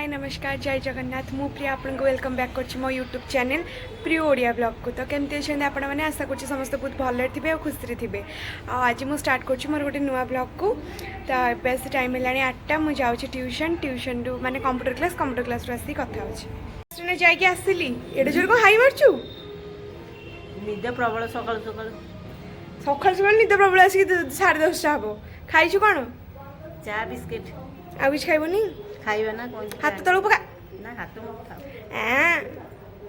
हाय नमस्कार जय जगन्नाथ मु प्रिया आपन को वेलकम बैक कर मो यूट्यूब चैनल प्रिय ओडिया ब्लॉग को। तो केमती अच्छे आपण मैंने आशा कर समस्त बहुत भल थे और खुशी थे। आज मुझे स्टार्ट कर मोर गोटे नुआ ब्लॉग को। तो ए टाइम है 8टा मुझे जाऊँगी ट्यूशन रु माने कंप्यूटर क्लास आसी कथा हो जाकि आसली एडे जोर को हाई मारचु निद प्रबल सकाल सकाल सकाल सकाल निद प्रबल आसिक 10:30 हम खाइछु कौन चा बिस्किट आ किसी खाइबनी खाइबा ना कौन हाथ तलू पका ना हाथ मत खाओ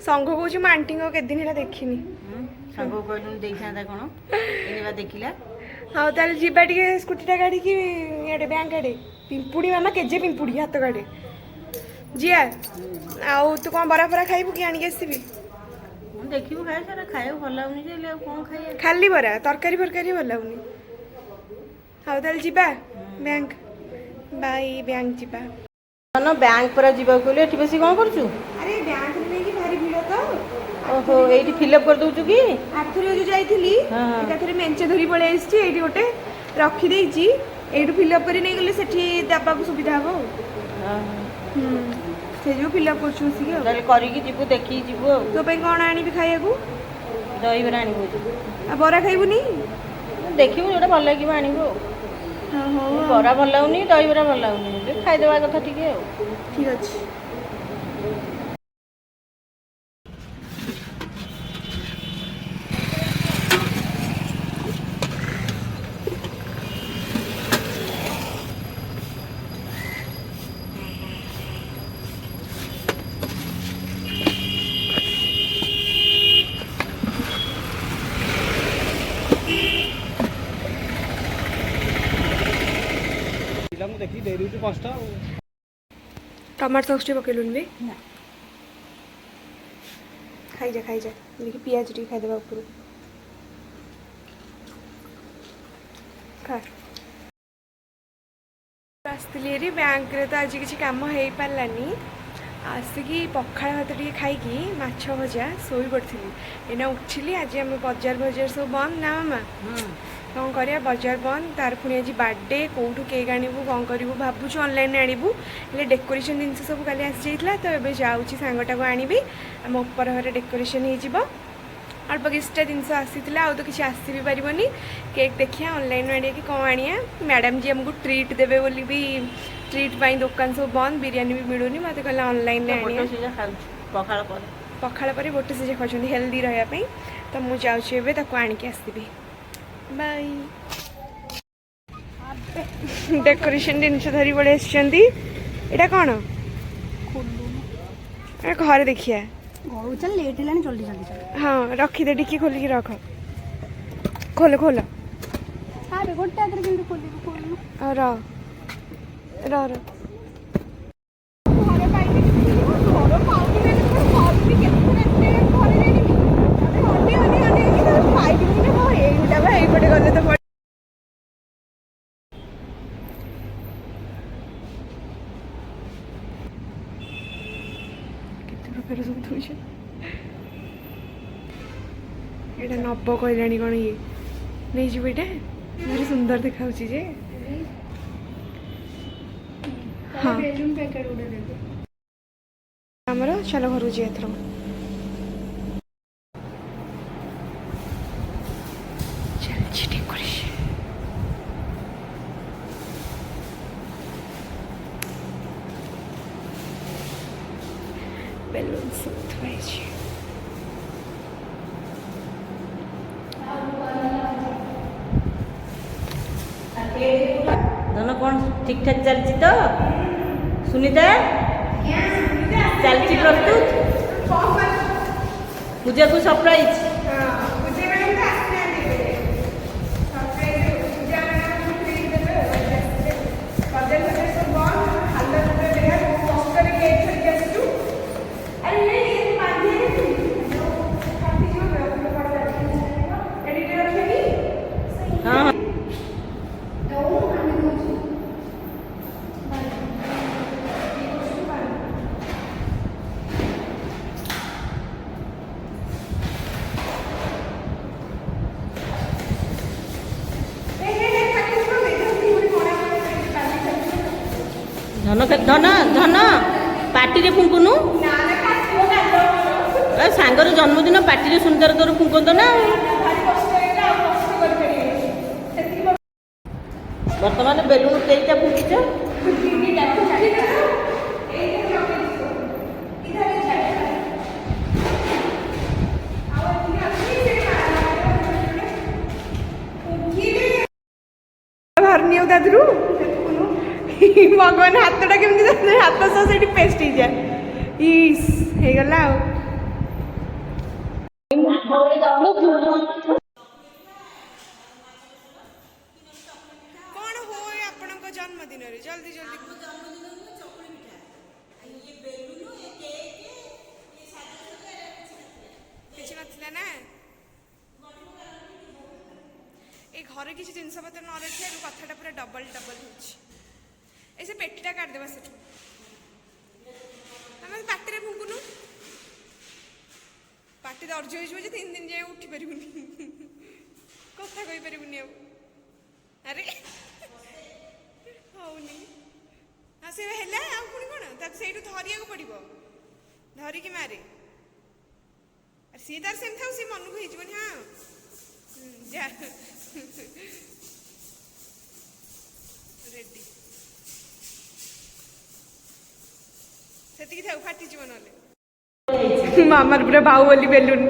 संघ कौच मो आंटी को केदिन है देखनी संग कहलु देखा कौन एनिबा देखिला हाँ ताल जीवा टे स्कूटीटा गाड़ी की ये बैंक आड़े पिंपुड़ी मामा केजे पिंपुड़ी हाथ गाड़े जिया आउ तू कौन बरा फरा खाइबू कि आनिक आसबि देखिबू खाए सारा खाए भल लागुनी जे कौन खाए खाली बरा तरकारी फरकारी भल लागुनी हाँ ताल जीवा बैंक बाय बैंक जीवा ना बैंक पर जीवा कहले एठी बेसी कोन करछु अरे बैंक में की भारी भीड़ तो ओहो एठी फिलअप कर दउछु की आथुरी जो जाईथिली एटा थरे मेंचे धरी पळे आइछि एठी गोटे रखी देइछि एठु फिलअप करी नै गले सेठी दाबा को सुविधा हो से जो फिलअप करछु सी के ताले करी की जीवु देखि जीवु तो पे कोन आनी भी खाइया को दही बरा आनिबो आ बरा खाइबुनी देखिबु जोटा भल लागिबो आनिबो हां हां बरा भल लागुनी दही बरा भल लागुनी खाइ देबा कथा ठीक है ठीक अछि देखी दे दूँ 5टा टमाटर सॉस पकेलुन भी खाई जा देखिए पियाज टी खाई देबा ऊपर खा आसली बैंक रे तो आज किसी काम हो पारानी आसिकी पखाड़ भात टे खाई माछ भजा शोई पड़ी एना उठिली आज आम बजार सब बंद ना मामा कौन करिया बजार बंद तार पुणी आज बर्थडे कौटू केक आणबू कौन करूँ भावुँ ऑनलाइन आणबू हेल्ले डेकोरेशन जिन सब काली आसी जाइए तो ये जाऊँगी सांगटा को आनबी आम उपर घर डेकोरेशन हो अल्प किसी जिनस आसी आउ तो किसी आसी भी पारनी केक देखिया ऑनलाइन आनिया कि कौन आनिया मैडम जी आमको ट्रीट देवे बोली भी ट्रीट पाई दुकान सब बंद बिरियानी भी मिलूनी मत कहला ऑनलाइन पखाड़ पर बोटे सीझा खाऊँ हेल्दी रही तो मुझे जाऊँगी आणिकी आसबि बाय डेकोरेशन जिनस धरी पड़े एटा कौन घर देखिए चल लेट है जल्दी जल्दी हाँ रखीदे टिकी खोलिकी रख खोल खोल अरे गोटे आदर केमती खोल र गले तो प्रकार सब थोड़े ये नब कहलानी कौन ये नहीं जी बेटा भारी सुंदर देखा जे हाँ आमर चलो घर जी एथर बेलून सब थोड़ी दोनों कौन ठीक ठाक चलती तो सुनीता चलती प्रस्तुत पूजा को सरप्राइज धन धन धन ପାଟିରେ ଫୁଙ୍କୁନୁ। ସାଙ୍ଗର ଜନ୍ମଦିନ ପାଟିରେ ସୁନ୍ଦର ତୋର ଫୁଙ୍କନ୍ତ ନା। ବର୍ତ୍ତମାନ ବେଲୁନ କେଇଟା ଫୁଙ୍କିଛ? ଧରନି ଆଉ ଦାଦରୁ ଭଗବାନ ହାତଟା କେମିତି ହାତ ସହ ସେଠି ପେଷ୍ଟ ହେଇଯାଏ। ଇସ୍ ହେଇଗଲା ଆଉ। କଣ ହୁଏ ଆପଣଙ୍କ ଜନ୍ମଦିନରେ? ଜଲ୍ଦି ଜଲ୍ଦି କିଛି ନଥିଲା ନା। ଏ ଘରେ କିଛି ଜିନିଷ ପତ୍ର ନ ରଖିବାରୁ କଥାଟା ପୁରା ଡବଲ ହେଉଛି। ଏ ସେ ପେଟିଟା କାଟିଦେବା ସେଠୁ। ତମେ ପାଟିରେ ଫୁଙ୍କୁନୁ। ପାଟି ଦର୍ଜ ହେଇଯିବ ଯେ 3 ଦିନ ଯାଏ ଉଠି ପାରିବୁନି, କଥା କହିପାରିବୁନି ଆଉ। ଆରେ ହଉନି। ହଁ ସେ ହେଲା ଆଉ ପୁଣି କ'ଣ? ତାକୁ ସେଇଠୁ ଧରିବାକୁ ପଡ଼ିବ, ଧରିକି ମାରେ। ସିଏ ତାର ସେମିତି ଥାଉ, ସିଏ ମନକୁ ହେଇଯିବନି। ହଁ ଯା ରେଡି ସେତିକି ଥାଉ, ଫାଟିଯିବ ନହେଲେ। ମାମାର ପୁରା ବାହୁବଲି ବେଲୁନ।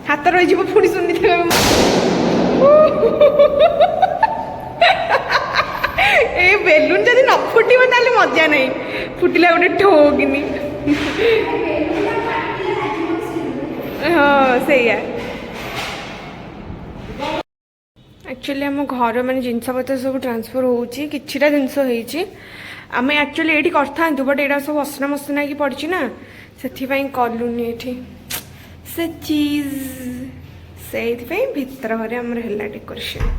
ହାତ ରହିଯିବ ପୁଣି ସୁନିତା। ଏ ବେଲୁନ ଯଦି ନ ଫୁଟିବ ତାହେଲେ ମଜା ନାହିଁ। ଫୁଟିଲା ଗୋଟେ ଠୋକିନି। ହଁ ସେଇଆ। ଆକ୍ଚୁଆଲି ଆମ ଘର ମାନେ ଜିନିଷପତ୍ର ସବୁ ଟ୍ରାନ୍ସଫର୍ ହେଉଛି। କିଛିଟା ଜିନିଷ ହେଇଛି। ଆମେ ଆକ୍ଚୁଆଲି ଏଇଠି କରିଥାନ୍ତୁ, ବଟ୍ ଏଇଟା ସବୁ ଅସନା ମସନା ହେଇକି ପଡ଼ିଛି ନା, ସେଥିପାଇଁ କଲୁନି ଏଠି ସେ ଚିଜ୍। ସେଇଥିପାଇଁ ଭିତର ଘରେ ଆମର ହେଲା ଡେକୋରେସନ୍।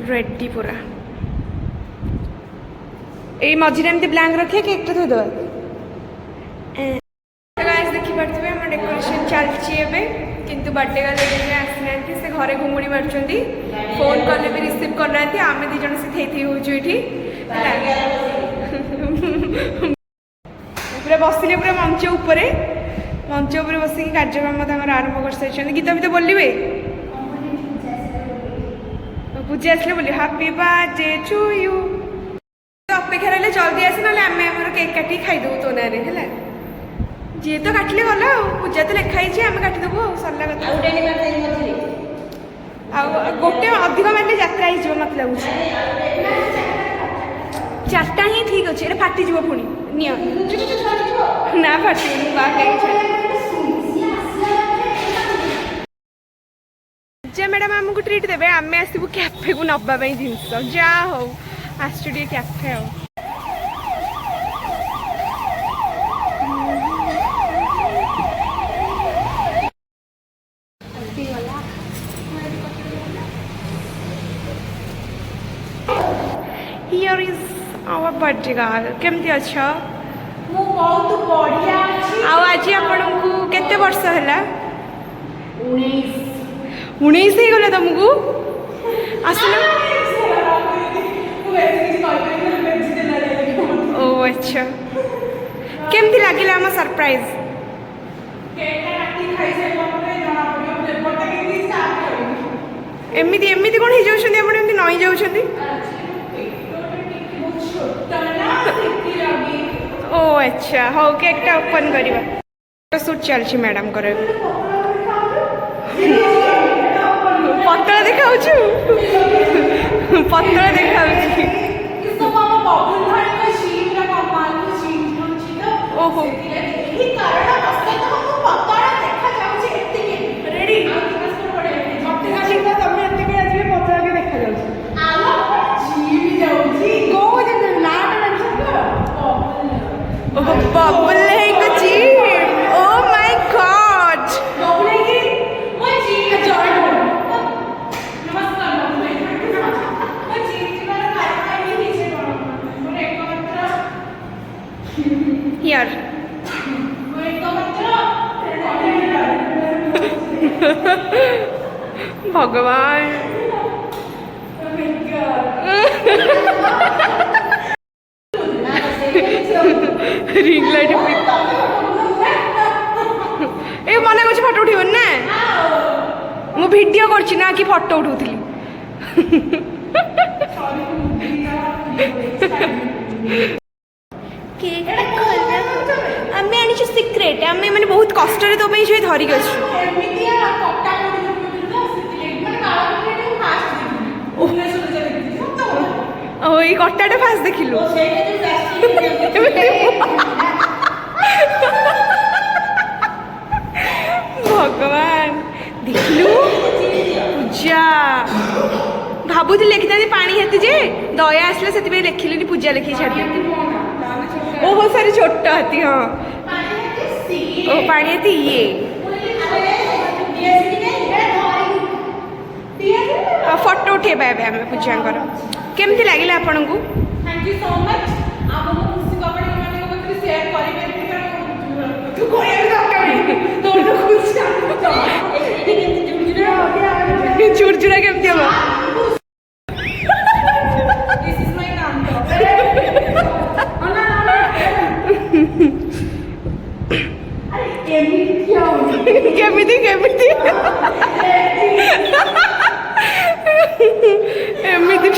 ରେଡି ପୁରା। ଏଇ ମଝିରେ ଏମିତି ବ୍ଲାଙ୍କ ରଖିବା, କେକ୍ଟା ଥୋଇଦେବା। ଦେଖିପାରୁଥିବେ ଆମ ଡେକୋରେସନ୍ ଚାଲିଛି ଏବେ, କିନ୍ତୁ ବର୍ଥଡେ ଗାର୍ଲ ଏବେ ଆସିନାହାନ୍ତି। ସେ ଘରେ ଘୁମୁଡ଼ି ମାରୁଛନ୍ତି, ଫୋନ୍ କଲେ ବି ରିସିଭ୍ କରୁନାହାନ୍ତି। ଆମେ 2 ଜଣ ସେ ଥେଇ ହେଉଛୁ ଏଠି। ପୁରା ବସିଲେ ପୁରା ମଞ୍ଚ ଉପରେ ବସିକି କାର୍ଯ୍ୟକ୍ରମ ତାଙ୍କର ଆରମ୍ଭ କରିସାରିଛନ୍ତି। ଗୀତ ଫୀତ ବୋଲିବେ, ପୂଜା ଆସିଲେ ବୋଲି ହାପି ବାର୍ଥଡେ ଟୁ ୟୁ। ଅପେକ୍ଷା ରହିଲେ ଜଲ୍ଦି ଆସି, ନହେଲେ ଆମେ ଆମର କେକ୍ କାଟିକି ଖାଇଦେବୁ ତୋ ନାଁରେ ହେଲା। ଯିଏ ତ କାଟିଲେ ଗଲା ଆଉ, ପୂଜା ତ ଲେଖା ହେଇଛି, ଆମେ କାଟିଦେବୁ ଆଉ, ସରିଲା କଥା। ଆଉ ଗୋଟେ ଅଧିକ ମାରିଲେ ଯାତ୍ରା ହେଇଯିବ ମତେ ଲାଗୁଛି। 4ଟା ହିଁ ଠିକ୍ ଅଛି। ଏଇଟା ଫାଟିଯିବ ପୁଣି। ନିଅ ନା ଫାଟିବନି। ପୂଜା ମ୍ୟାଡ଼ାମ୍ ଆମକୁ ଟ୍ରିଟ୍ ଦେବେ, ଆମେ ଆସିବୁ କ୍ୟାଫେକୁ ନେବା ପାଇଁ ଜିନିଷ। ଯାହା ହଉ ଆସିଛୁ ଟିକେ କ୍ୟାଫେ ଆଉ। Here is our birthday girl. କେମିତି ଅଛ? ମୁଁ ବହୁତ ବଢ଼ିଆ ଅଛି। ଆଉ ଆଜି ଆପଣଙ୍କୁ କେତେ ବର୍ଷ ହେଲା? 19 ହେଇଗଲା ତମକୁ? ଆସିଲ। ଓ ଆଚ୍ଛା, କେମିତି ଲାଗିଲା ଆମ ସରପ୍ରାଇଜ? ଏମିତି ଏମିତି କ'ଣ ହେଇଯାଉଛନ୍ତି ଆପଣ? ଏମିତି ନଇଁ ଯାଉଛନ୍ତି? ଓ ଆଚ୍ଛା, ହଉ କେକ୍ଟା ଓପନ୍ କରିବା। ଫଟୋ ସୁଟ୍ ଚାଲିଛି ମ୍ୟାଡ଼ାମଙ୍କର। ପତଳା ଦେଖାଉଛୁ, ପତଳା ଦେଖାଉଛି। ଓହୋ ରେଡି। ତମେ ଏତିକି ଆସିବେ ପତଳା ବି ଦେଖାଯାଉଛି। ବବୁଲ ହେଇକି gym. O my god. Here. भगवान रिंग लाइट ए मना कर फोटो उठेब ना मु वीडियो करछि ना कि फोटो उठौथिली केक आम आनी सिक्रेट आम मैंने बहुत कष्ट तो धरिक ये कटाटा फास्ट देखिलु भगवान देखिलु पूजा भावुली लिखी पानी हेती जे दया आसला से लिखिली पूजा लिखी छाड़ी ओहो सारी छोट हाथी हाँ ओ पानी हाथी ये फोटो उठेबा एबे हमें पूजा करो केमती लागिला आपन को थैंक यू सो मच आप हम खुशी कपड़े माने को शेयर करि बेबी तू कोई दरकार तो खुशी चुरचुरा केमती हो दिस इज माय नाम केमिति केमिति एमिति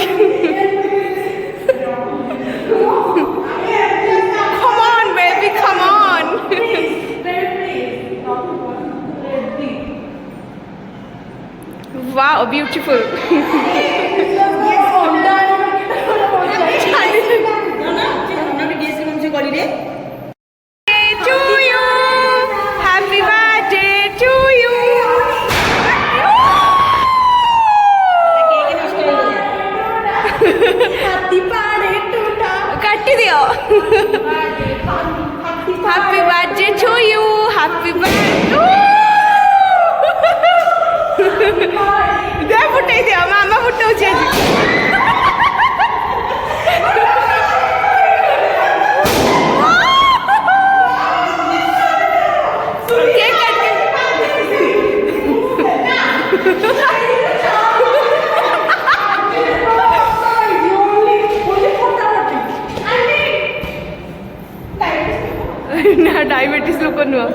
come on baby come on wow beautiful to you happy birthday to you काटी दियो happy birthday to you happy birthday दे फुटे दियो मामा फुटाउछि आज केक काट ना डायबिटीज लोक नुह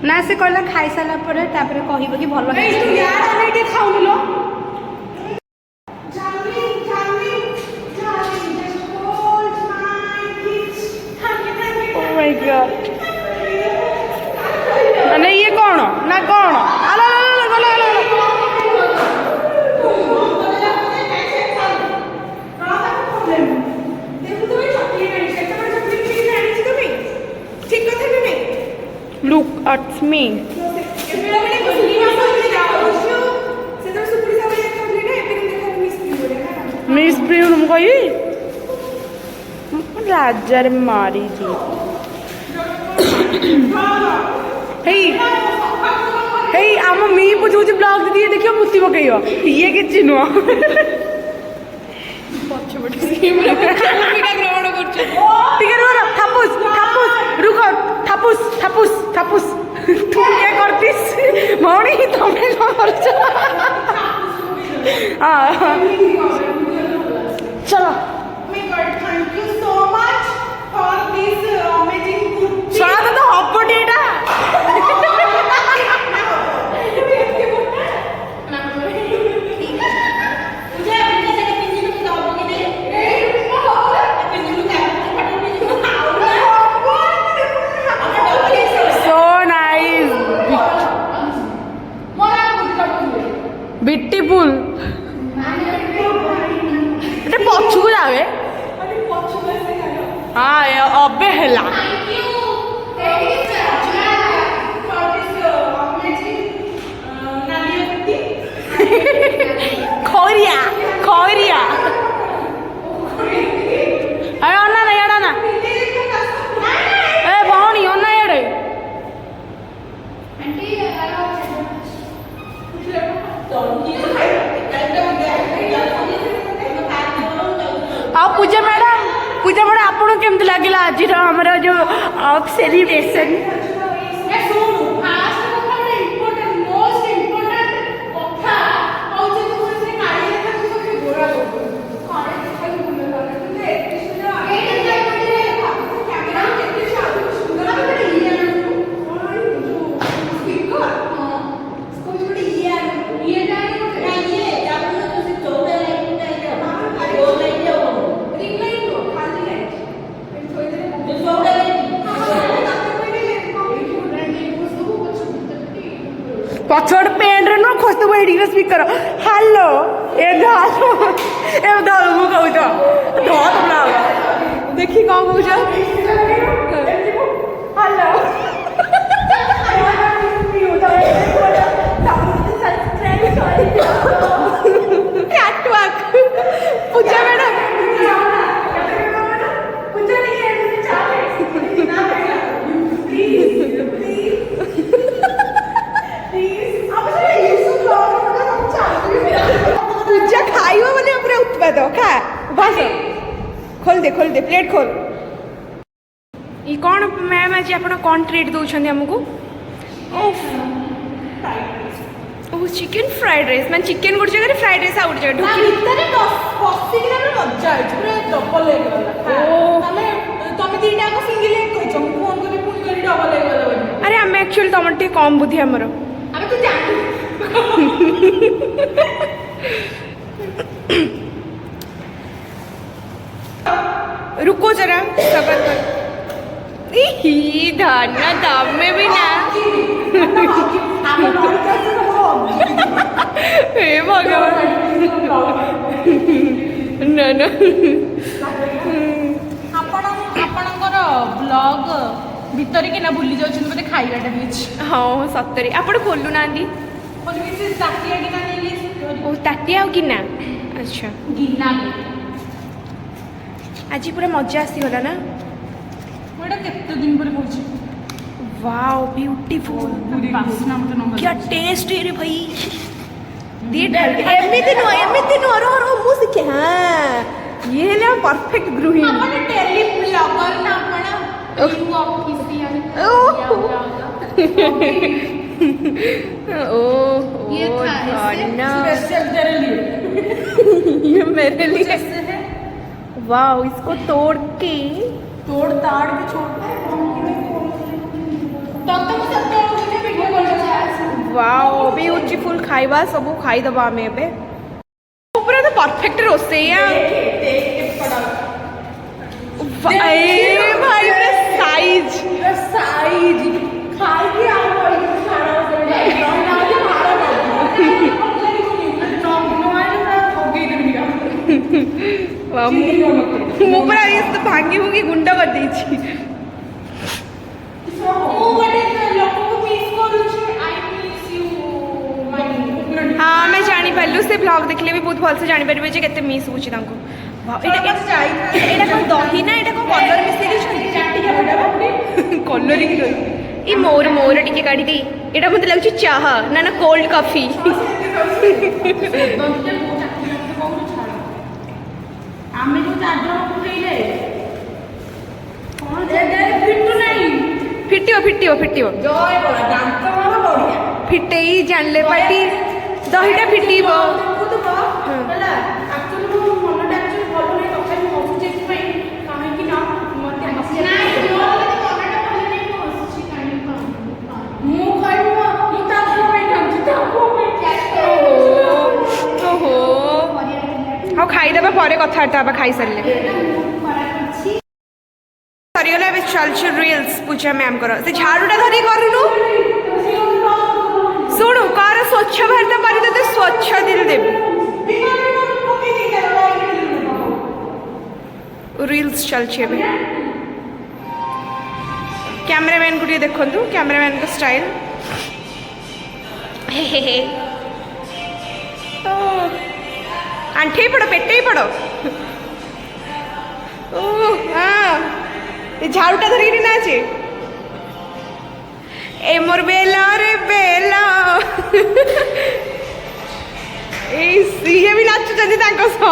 ना से कहला खाई सारा पर तापर कहब कि भल खाऊन लो मैंने ये कौन ना कौन Look at me. मिस प्रिय कही राजार मारी जी आम मी बुझे बुझे ब्लॉग दिए देखियो मुती पकईव ये कि नुह ग्रहण कर तू क्या करतीस मौनी तुम्हें कौन कर चलो thank you so much for this amazing सुना तो हबटी एटा ब्यूटीफुल एटा पछुको जावे हाँ अबे हेला କେମିତି ଲାଗିଲା ଆଜିର ଆମର ଯୋଉ ସେଲିବ୍ରେସନ? पछड़ पेंट रे न खोजतो एडी स्पीकर हेलो ए धालो ए धालो मु कहू तो धत ना देखी कौन कहू छ हेलो कैटवॉक पूजा मैडम पूजा नहीं है चाहे ना पूजा खाइबो बोले पूरा उत्पाद खा बस खोल दे प्लेट खोल ई कौन मैम आज आप कौन ट्रीट दौरान आमको ओह चिकेन फ्राइड राइस मैं चिकेन गोटे जगह फ्राइड राइस आउ गोटे जगह अरे आम एक्चुअली तुम टे कम बुद्धि आमर रुको जरा सबर कर धाना दाम में भी ना हे भगवान ना ना आपणकर ब्लॉग भितर कि ना भूली जाउछन मते खाइबाटा मिछ हाँ सतरे आपण खोलु नांदी ताटिया गिना नेली ओ ताटिया हो गिना अच्छा गिना आज पूरा मजा आसीगला ना मोटा केते दिन पर पहुंची वाओ ब्यूटीफुल बासना मते नंबर क्या टेस्ट है रे भाई दे डाल एमिति नो रो मु सिखे हां ये ना परफेक्ट गृहिणी आपण टेली ब्लॉगर ना आपण यू ऑफिशियल ये खाना स्पेशल तेरे लिए ये मेरे लिए है वाओ इसको तोड़ के तोड़ ताड़ के छोड़ता है तब तक सकते हो मुझे वीडियो कॉल कर वाओ ब्यूटीफुल खाइबा सब खाई दबा हमें बे पूरा तो परफेक्ट रोसैया भाई भाई साइज खाई के आ गई खाना से ना जे मारा मु पूरा ये भांगी भूंगी गुंडा कर दी हाँ मैं जानी पार्लु से ब्लॉग देखले भी बहुत भल से जानी पारे जे केते मिस होची तांको एटा को दही ना एटा को कलर मिसई दी कलरिंग ई मोर मोर टिके काढी दे एटा मते लागछि चाह ना ना कोल्ड कॉफी आमे जो चादर उठेइले कोन जगह फिटू नहीं फिटियो जय बोला दांत वाला बढ़िया फिटेई जानले पाटी दहीटा फिटिबो होला एक्चुअली मो मनटा एक्चुअली भलो नहीं तखाई मो हसुची पई काहे कि ना मते हसी नाही मनटा भलो नहीं मो हसुची काहे का मु खाइबो मु ताको पई खाउची ताको पई ओहो हाँ खाईदेबा परे कथबार्ता हवा खाई सारे सरीगला चल रिल्स पूछा मैम कर से झाड़ूटा धरी करूनु शुणु कर स्वच्छ भारत कर तो स्वच्छ दिल देवी रिल्स चलछि एबे कैमरामैन को देखु कैमरामैन का स्टाइल हे आंठे पड़ो पेटे पड़ो हाँ झाड़ूटा धरिक नाचे ए मोर बेला रे बेला ए सीए भी नाचुचंदी तांको सह